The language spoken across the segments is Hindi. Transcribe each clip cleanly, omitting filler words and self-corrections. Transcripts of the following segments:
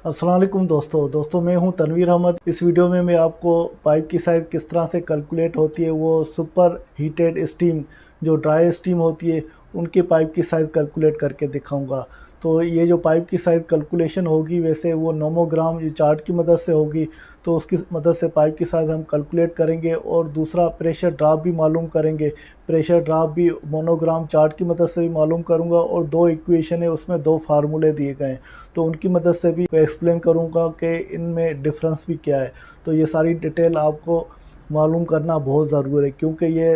अस्सलाम वालेकुम दोस्तों मैं हूं तनवीर अहमद। इस वीडियो में मैं आपको पाइप की साइज़ किस तरह से कैलकुलेट होती है, वो सुपर हीटेड स्टीम जो ड्राई स्टीम होती है उनकी पाइप की साइज़ कैलकुलेट करके दिखाऊंगा। तो ये जो पाइप की साइज़ कैलकुलेशन होगी वैसे वो नोमोग्राम ये चार्ट की मदद से होगी। तो उसकी मदद से पाइप की साइज़ हम कैलकुलेट करेंगे और दूसरा प्रेशर ड्रॉप भी मालूम करेंगे। प्रेशर ड्रॉप भी मोनोग्राम चार्ट की मदद से भी मालूम करूंगा और दो इक्वेशन है उसमें दो फार्मूले दिए गए हैं, तो उनकी मदद से भी मैं एक्सप्लेन करूंगा कि इनमें डिफरेंस भी क्या है। तो ये सारी डिटेल आपको मालूम करना बहुत ज़रूरी है क्योंकि ये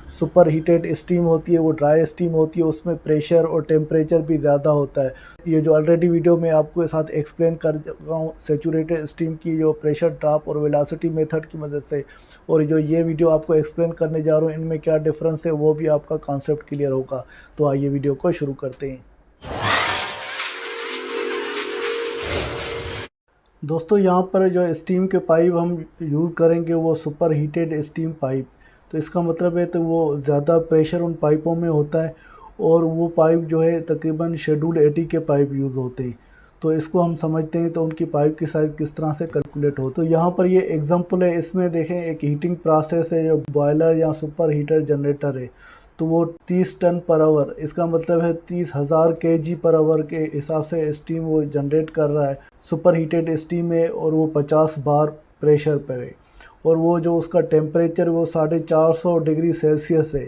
सुपर हीटेड स्टीम होती है, वो ड्राई स्टीम होती है, उसमें प्रेशर और टेम्परेचर भी ज़्यादा होता है। ये जो ऑलरेडी वीडियो में आपको साथ एक्सप्लेन कर चुका हूँ सेचूरेटेड स्टीम की जो प्रेशर ड्रॉप और वेलोसिटी मेथड की मदद से, और जो ये वीडियो आपको एक्सप्लेन करने जा रहा हूँ इनमें क्या डिफरेंस है वो भी आपका कॉन्सेप्ट क्लियर होगा। तो आइए वीडियो को शुरू करते हैं। दोस्तों यहाँ पर जो स्टीम के पाइप हम यूज़ करेंगे वो सुपर हीटेड स्टीम पाइप। तो इसका मतलब है तो वो ज़्यादा प्रेशर उन पाइपों में होता है और वो पाइप जो है तकरीबन शेड्यूल 80 के पाइप यूज़ होते हैं। तो इसको हम समझते हैं तो उनकी पाइप की साइज़ किस तरह से कैलकुलेट हो। तो यहाँ पर ये एग्जांपल है, इसमें देखें एक हीटिंग प्रोसेस है जो बॉयलर या सुपर हीटर जनरेटर है। तो वो 30 टन पर आवर, इसका मतलब है 30,000 केजी पर आवर के हिसाब से स्टीम वो जनरेट कर रहा है। सुपर हीटेड स्टीम है और वो 50 बार प्रेशर पर है और वो जो उसका टेम्परेचर वो 450 डिग्री सेल्सियस है।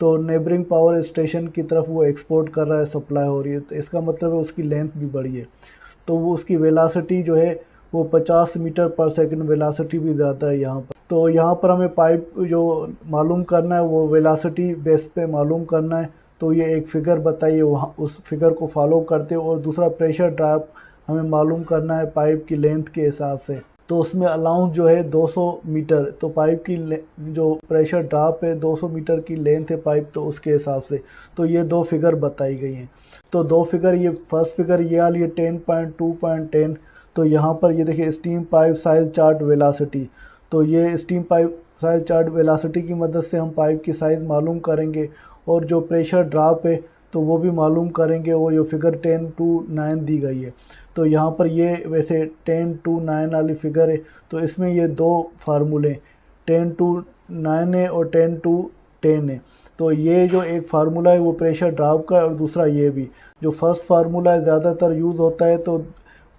तो नेबरिंग पावर स्टेशन की तरफ वो एक्सपोर्ट कर रहा है, सप्लाई हो रही है, तो इसका मतलब है उसकी लेंथ भी बड़ी है। तो वो उसकी वेलासिटी जो है वो 50 मीटर पर सेकंड, वेलासिटी भी ज़्यादा है यहाँ पर। तो यहाँ पर हमें पाइप जो मालूम करना है वो वेलासिटी बेस पे मालूम करना है। तो ये एक फिगर बताइए, वहाँ उस फिगर को फॉलो करते हो, और दूसरा प्रेशर ड्रॉप हमें मालूम करना है पाइप की लेंथ के हिसाब से। तो उसमें अलाउंस जो है 200 मीटर, तो पाइप की जो प्रेशर ड्रॉप है 200 मीटर की लेंथ है पाइप, तो उसके हिसाब से तो ये दो फिगर बताई गई हैं। तो दो फिगर, ये फर्स्ट फिगर ये वाली है 10.2.10। तो यहाँ पर ये देखिए steam pipe size chart velocity. तो ये steam pipe size chart velocity की मदद से हम पाइप की साइज़ मालूम करेंगे और जो प्रेशर ड्रॉप है तो वो भी मालूम करेंगे, और ये फिगर 10:9 दी गई है। तो यहाँ पर ये वैसे 10:9 वाली फिगर है, तो इसमें ये दो फार्मूले 10:9 है और 10:10 है। तो ये जो एक फार्मूला है वो प्रेशर ड्रॉप का है और दूसरा ये भी। जो फर्स्ट फार्मूला है ज़्यादातर यूज़ होता है तो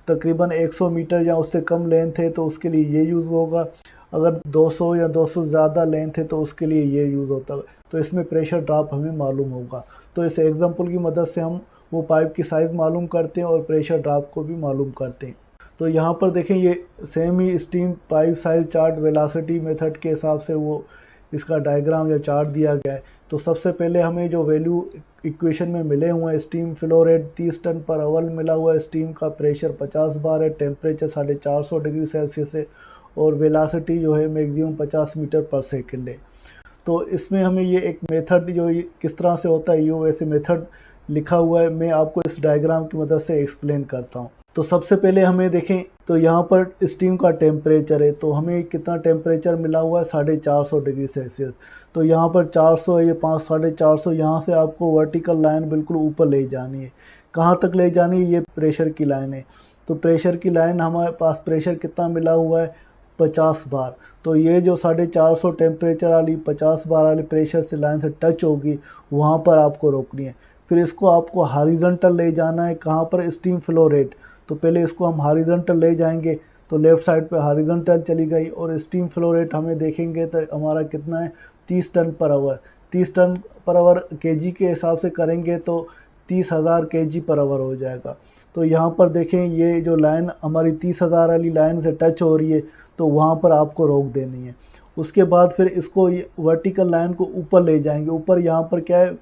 तकरीबन 100 मीटर या उससे कम लेंथ है तो उसके लिए ये यूज़ होगा। अगर 200 या 200 ज़्यादा लेंथ है तो उसके लिए ये यूज़ होता है। तो इसमें प्रेशर ड्रॉप हमें मालूम होगा। तो इस एग्जांपल की मदद से हम वो पाइप की साइज़ मालूम करते हैं और प्रेशर ड्रॉप को भी मालूम करते हैं। तो यहाँ पर देखें ये सेम ही steam pipe size chart velocity method के हिसाब से वो इसका डायग्राम या चार्ट दिया गया है। तो सबसे पहले हमें जो वैल्यू इक्वेशन में मिले हुए हैं, steam flow rate 30 ton per hour मिला हुआ है, स्टीम का प्रेशर 50 बार है, टेम्परेचर 450 डिग्री सेल्सियस है और वेलासिटी जो है मैक्सिमम 50 मीटर पर सेकंड है। तो इसमें हमें ये एक मेथड जो किस तरह से होता है ये वैसे मेथड लिखा हुआ है, मैं आपको इस डायग्राम की मदद से एक्सप्लेन करता हूँ। तो सबसे पहले हमें देखें तो यहाँ पर स्टीम का टेम्परेचर है, तो हमें कितना टेम्परेचर मिला हुआ है 450 डिग्री सेल्सियस। तो यहाँ पर 400 है, ये 450, यहाँ से आपको वर्टिकल लाइन बिल्कुल ऊपर ले जानी है। कहाँ तक ले जानी है, ये प्रेशर की लाइन है। तो प्रेशर की लाइन हमारे पास प्रेशर कितना मिला हुआ है 50 बार। तो ये जो 450 टेम्परेचर वाली 50 बार वाली प्रेशर से लाइन से टच होगी वहाँ पर आपको रोकनी है। फिर इसको आपको हॉरिजॉन्टल ले जाना है, कहाँ पर, स्टीम फ्लो रेट। तो पहले इसको हम हॉरिजॉन्टल ले जाएंगे, तो लेफ्ट साइड पे हॉरिजॉन्टल चली गई और स्टीम फ्लो रेट हमें देखेंगे तो हमारा कितना है 30 ton per hour. 30 ton per hour KG के हिसाब से करेंगे तो 30,000 केजी पर आवर हो जाएगा। तो यहाँ पर देखें ये जो लाइन हमारी 30,000 वाली लाइन से टच हो रही है तो वहाँ पर आपको रोक देनी है। उसके बाद फिर इसको वर्टिकल लाइन को ऊपर ले जाएंगे। ऊपर यहाँ पर क्या है,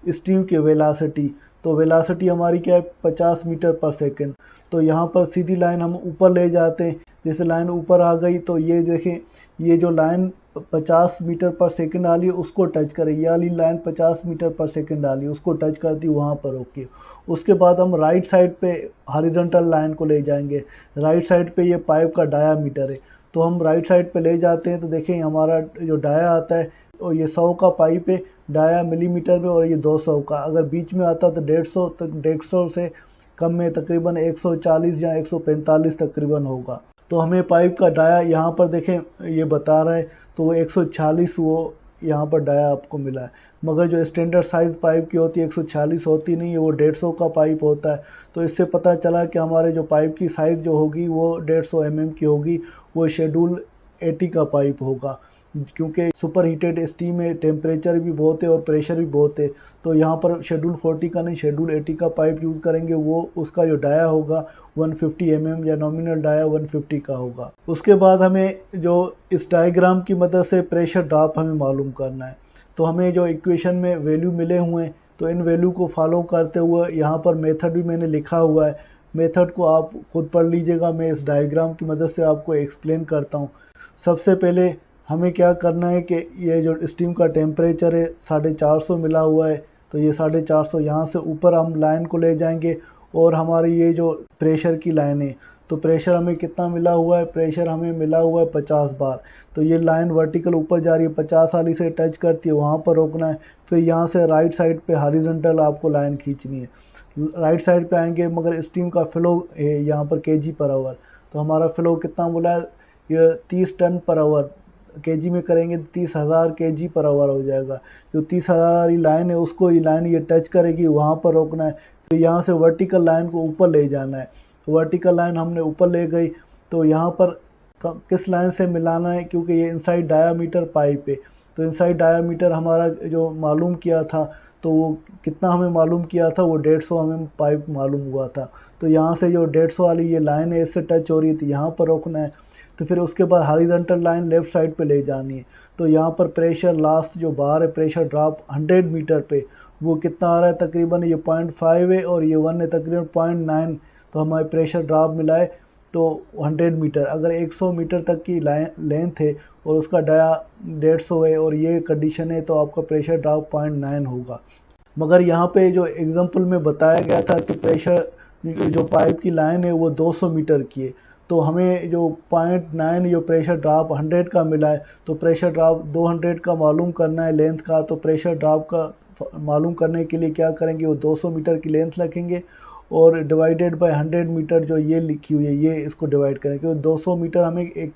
स्टीम की वेलासिटी। तो वेलासिटी हमारी क्या है 50 मीटर पर सेकंड। तो यहाँ पर सीधी लाइन हम ऊपर ले जाते हैं, जैसे लाइन ऊपर आ गई तो ये देखें ये जो लाइन 50 मीटर पर सेकंड डाली उसको टच करें, ये वाली लाइन 50 मीटर पर सेकंड डाली उसको टच कर दी, वहाँ पर रोकिए। उसके बाद हम राइट साइड पे हॉरिजॉन्टल लाइन को ले जाएंगे। राइट साइड पे ये पाइप का डायामीटर है, तो हम राइट साइड पे ले जाते हैं तो देखें हमारा जो डाया आता है और ये 100 का पाइप है डाया मिलीमीटर में, और ये 200 का। अगर बीच में आता तो 150 तक, 150 से कम में तकरीबन 140 या 145 तकरीबन होगा। तो हमें पाइप का डाया यहाँ पर देखें ये बता रहा है, तो वो 146 वो यहाँ पर डाया आपको मिला है। मगर जो स्टैंडर्ड साइज पाइप की होती है 146 होती नहीं है, वो 150 का पाइप होता है। तो इससे पता चला कि हमारे जो पाइप की साइज़ जो होगी वो 150 mm की होगी, वो शेड्यूल 80 का पाइप होगा। क्योंकि सुपर हीटेड स्टीम में टेम्परेचर भी बहुत है और प्रेशर भी बहुत है, तो यहाँ पर शेड्यूल 40 का नहीं शेड्यूल 80 का पाइप यूज़ करेंगे। वो उसका जो डाया होगा 150 mm या नॉमिनल डाया 150 का होगा। उसके बाद हमें जो इस डायग्राम की मदद से प्रेशर ड्रॉप हमें मालूम करना है। तो हमें जो इक्वेशन में वैल्यू मिले हुए हैं, तो इन वैल्यू को फॉलो करते हुए यहाँ पर मेथड भी मैंने लिखा हुआ है। मेथड को आप खुद पढ़ लीजिएगा, मैं इस डायग्राम की मदद से आपको एक्सप्लेन करता हूँ। सबसे पहले हमें क्या करना है कि ये जो स्टीम का टेम्परेचर है 450 मिला हुआ है, तो ये 450 यहाँ से ऊपर हम लाइन को ले जाएंगे और हमारी ये जो प्रेशर की लाइन है, तो प्रेशर हमें कितना मिला हुआ है, प्रेशर हमें मिला हुआ है 50 बार। तो ये लाइन वर्टिकल ऊपर जा रही है, 50 वाली से टच करती है, वहाँ पर रोकना है। फिर यहाँ से राइट साइड पे हॉरिजॉन्टल आपको लाइन खींचनी है। राइट साइड पे आएंगे, मगर स्टीम का फ्लो है यहाँ पर kg पर आवर, तो हमारा फ्लो कितना बोला है, ये 30 टन पर आवर। केजी में करेंगे 30,000 kg पर आवर हो जाएगा। जो 30,000 लाइन है उसको ये लाइन ये टच करेगी, वहाँ पर रोकना है। फिर यहाँ से वर्टिकल लाइन को ऊपर ले जाना है। तो वर्टिकल लाइन हमने ऊपर ले गई, तो यहाँ पर किस लाइन से मिलाना है, क्योंकि ये इनसाइड डायामीटर पाइप है। तो इनसाइड डायामीटर हमारा जो मालूम किया था, तो वो कितना हमें मालूम किया था, वो 150 mm पाइप मालूम हुआ था। तो यहाँ से जो 150 वाली ये लाइन है इससे टच हो रही थी, यहाँ पर रोकना है। तो फिर उसके बाद हॉरिजॉन्टल लाइन लेफ्ट साइड पे ले जानी है। तो यहाँ पर प्रेशर लास्ट जो बार है प्रेशर ड्रॉप 100 मीटर पे, वो कितना आ रहा है, तकरीबन ये 0.5 है और ये 1 है, तकरीबन 0.9। तो हमारे प्रेशर ड्रॉप मिला है तो 100 मीटर। अगर 100 मीटर तक की लेंथ है और उसका डाया 150 है और ये कंडीशन है, तो आपका प्रेशर ड्रॉप 0.9 होगा। मगर यहाँ पे जो एग्जांपल में बताया गया था कि प्रेशर जो पाइप की लाइन है वो 200 मीटर की है, तो हमें जो 0.9 जो प्रेशर ड्रॉप 100 का मिला है, तो प्रेशर ड्रॉप 200 का मालूम करना है लेंथ का। तो प्रेशर ड्रॉप का मालूम करने के लिए क्या करेंगे, वो 200 मीटर की लेंथ रखेंगे और डिवाइडेड बाय 100 मीटर जो ये लिखी हुई है ये इसको डिवाइड करेंगे, क्योंकि 200 मीटर हमें एक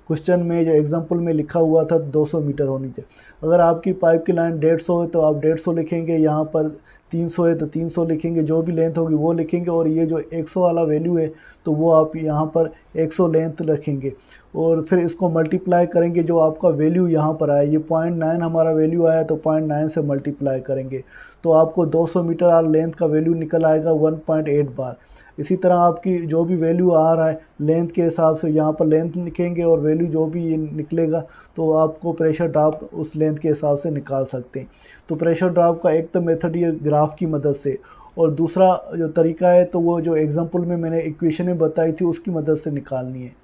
क्वेश्चन में जो एग्जांपल में लिखा हुआ था 200 मीटर होनी चाहिए। अगर आपकी पाइप की लाइन 150 है तो आप 150 लिखेंगे, यहाँ पर 300 है तो 300 लिखेंगे, जो भी लेंथ होगी वो लिखेंगे। और ये जो 100 वाला वैल्यू है तो वो आप यहाँ पर 100 लेंथ रखेंगे और फिर इसको मल्टीप्लाई करेंगे। जो आपका वैल्यू यहाँ पर आया, ये 0.9 हमारा वैल्यू आया, तो 0.9 से मल्टीप्लाई करेंगे तो आपको 200 मीटर वाला लेंथ का वैल्यू निकल आएगा 1.8 बार। इसी तरह आपकी जो भी वैल्यू आ रहा है लेंथ के हिसाब से यहाँ पर लेंथ लिखेंगे और वैल्यू जो भी ये निकलेगा तो आपको प्रेशर ड्रॉप उस लेंथ के हिसाब से निकाल सकते हैं। तो प्रेशर ड्रॉप का एक तो मेथड ये ग्राफ की मदद से, और दूसरा जो तरीका है तो वो जो एग्जांपल में मैंने इक्वेशनें बताई थी उसकी मदद से निकालनी है।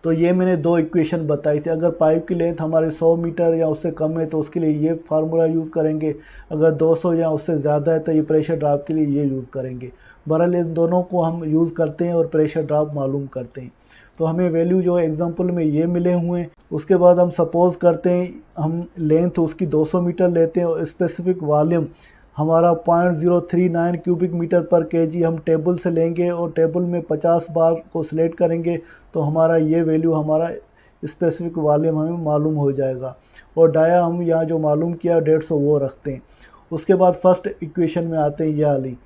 तो ये मैंने दो इक्वेशन बताई थी। अगर पाइप की लेंथ हमारे 100 मीटर या उससे कम है तो उसके लिए ये फार्मूला यूज़ करेंगे, अगर 200 या उससे ज़्यादा है तो ये प्रेशर ड्रॉप के लिए ये यूज़ करेंगे। बहरहाल इन दोनों को हम यूज़ करते हैं और प्रेशर ड्रॉप मालूम करते हैं। तो हमें वैल्यू जो है एग्जांपल में ये मिले हुए हैं। उसके बाद हम सपोज करते हैं हम लेंथ उसकी 200 मीटर लेते हैं और स्पेसिफिक वॉल्यूम हमारा 0.039 क्यूबिक मीटर पर केजी हम टेबल से लेंगे और टेबल में 50 बार को सिलेक्ट करेंगे, तो हमारा ये वैल्यू हमारा स्पेसिफिक वॉल्यूम हमें मालूम हो जाएगा। और डाया हम यहाँ जो मालूम किया 150 वो रखते हैं। उसके बाद फर्स्ट इक्वेशन में आते हैं ये वाली।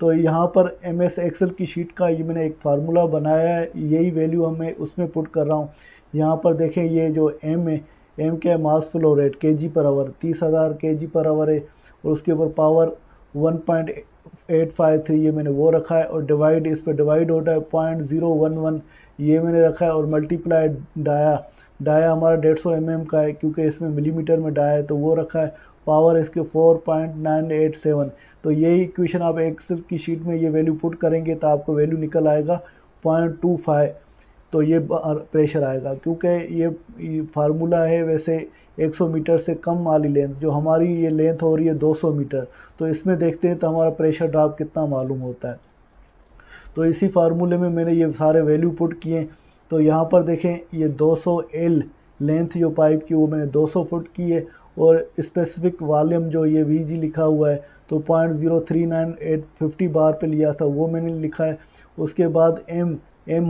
तो यहाँ पर MS एक्सेल की शीट का ये मैंने एक फार्मूला बनाया है, यही वैल्यू हमें उसमें पुट कर रहा हूँ। यहाँ पर देखें ये जो M है, M क्या है, mass flow rate kg per hour, 30,000 kg per hour है और उसके ऊपर पावर 1.853 ये मैंने वो रखा है और डिवाइड इस पर डिवाइड होता है 0.011 ये मैंने रखा है और मल्टीप्लाई डाया हमारा 150 mm का है क्योंकि इसमें मिलीमीटर में डाया है तो वो रखा है, पावर इसके 4.987। तो यही इक्वेशन आप एक्सेल की शीट में ये वैल्यू पुट करेंगे तो आपको वैल्यू निकल आएगा 0.25। तो ये प्रेशर आएगा क्योंकि ये फार्मूला है वैसे 100 मीटर से कम वाली लेंथ, जो हमारी ये लेंथ हो रही है 200 मीटर, तो इसमें देखते हैं तो हमारा प्रेशर ड्रॉप कितना मालूम होता है। तो इसी फार्मूले में मैंने ये सारे वैल्यू पुट किए। तो यहाँ पर देखें ये 200 L लेंथ जो पाइप की वो मैंने 200 फुट की है और स्पेसिफिक वॉल्यूम जो ये VG लिखा हुआ है तो 0.039850 बार पे लिया था, वो मैंने लिखा है। उसके बाद एम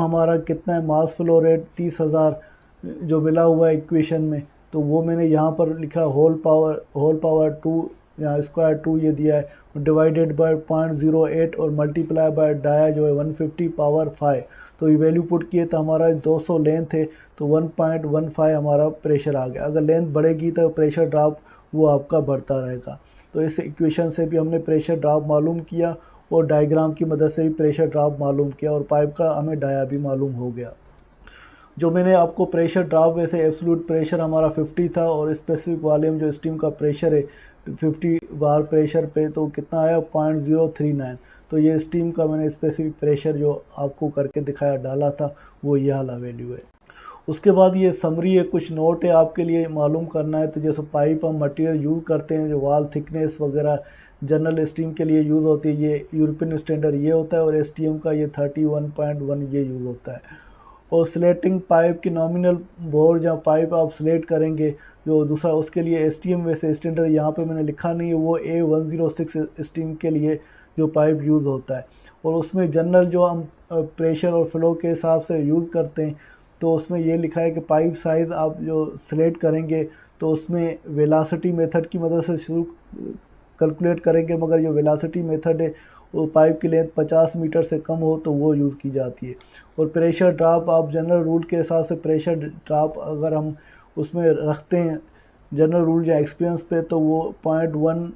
हमारा कितना है, मास फ्लो रेट 30,000 जो मिला हुआ है इक्वेशन में, तो वो मैंने यहाँ पर लिखा होल पावर 2 यहाँ स्क्वायर 2 ये दिया है, डिवाइडेड बाय 0.08 और मल्टीप्लाई बाय डाया जो है 150 पावर 5। तो ये वैल्यू पुट किए तो हमारा 200 लेंथ है तो 1.15 हमारा प्रेशर आ गया। अगर लेंथ बढ़ेगी तो प्रेशर ड्रॉप वो आपका बढ़ता रहेगा। तो इस इक्वेशन से भी हमने प्रेशर ड्रॉप मालूम किया और डायग्राम की मदद से भी प्रेशर ड्रॉप मालूम किया और पाइप का हमें डाया भी मालूम हो गया। जो मैंने आपको प्रेशर ड्रॉप, वैसे एब्सोल्यूट प्रेशर हमारा 50 था और स्पेसिफिक वॉल्यूम जो स्टीम का प्रेशर है 50 बार प्रेशर पे तो कितना आया 0.039। तो ये स्टीम का मैंने स्पेसिफिक प्रेशर जो आपको करके दिखाया डाला था वो ये वाला वैल्यू है। उसके बाद ये समरी है, कुछ नोट है आपके लिए मालूम करना है। तो जैसे पाइप हम मटेरियल यूज़ करते हैं जो वाल थिकनेस वगैरह जनरल स्टीम के लिए यूज़ होती है, ये यूरोपियन स्टैंडर्ड ये होता है और STM का ये 31.1 ये यूज़ होता है। और स्लेटिंग पाइप की नॉमिनल बोर जहाँ पाइप आप स्लेट करेंगे जो दूसरा, उसके लिए STM वैसे स्टैंडर्ड यहाँ पे मैंने लिखा नहीं है, वो A106 स्टीम के लिए जो पाइप यूज़ होता है। और उसमें जनरल जो हम प्रेशर और फ्लो के हिसाब से यूज़ करते हैं तो उसमें ये लिखा है कि पाइप साइज़ आप जो स्लेट करेंगे तो उसमें वेलासिटी मेथड की मदद से शुरू कैलकुलेट करेंगे, मगर जो वेलासिटी मेथड है वो पाइप की लेंथ 50 मीटर से कम हो तो वो यूज़ की जाती है। और प्रेशर ड्रॉप आप जनरल रूल के हिसाब से प्रेशर ड्रॉप अगर हम उसमें रखते हैं जनरल रूल या एक्सपीरियंस पे तो वो 0.1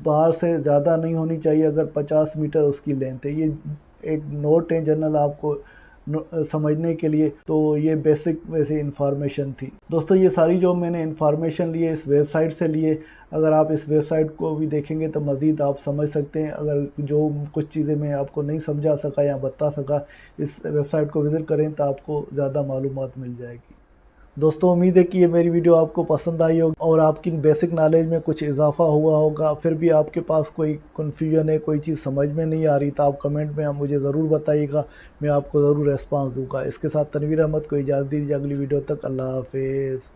बार से ज़्यादा नहीं होनी चाहिए अगर 50 मीटर उसकी लेंथ है। ये एक नोट है जनरल आपको समझने के लिए। तो ये बेसिक वैसे इंफॉर्मेशन थी दोस्तों। ये सारी जो मैंने इंफॉर्मेशन ली है इस वेबसाइट से लिए, अगर आप इस वेबसाइट को भी देखेंगे तो मज़ीद आप समझ सकते हैं। अगर जो कुछ चीज़ें मैं आपको नहीं समझा सका या बता सका, इस वेबसाइट को विज़िट करें तो आपको ज़्यादा मालूमात मिल जाएगी। दोस्तों उम्मीद है कि ये मेरी वीडियो आपको पसंद आई होगी और आपकी बेसिक नॉलेज में कुछ इजाफा हुआ होगा। फिर भी आपके पास कोई कन्फ्यूजन है, कोई चीज़ समझ में नहीं आ रही तो आप कमेंट में आप मुझे ज़रूर बताइएगा, मैं आपको ज़रूर रेस्पॉन्स दूंगा। इसके साथ तनवीर अहमद को इजाज़त दीजिए, अगली वीडियो तक अल्लाह हाफिज़।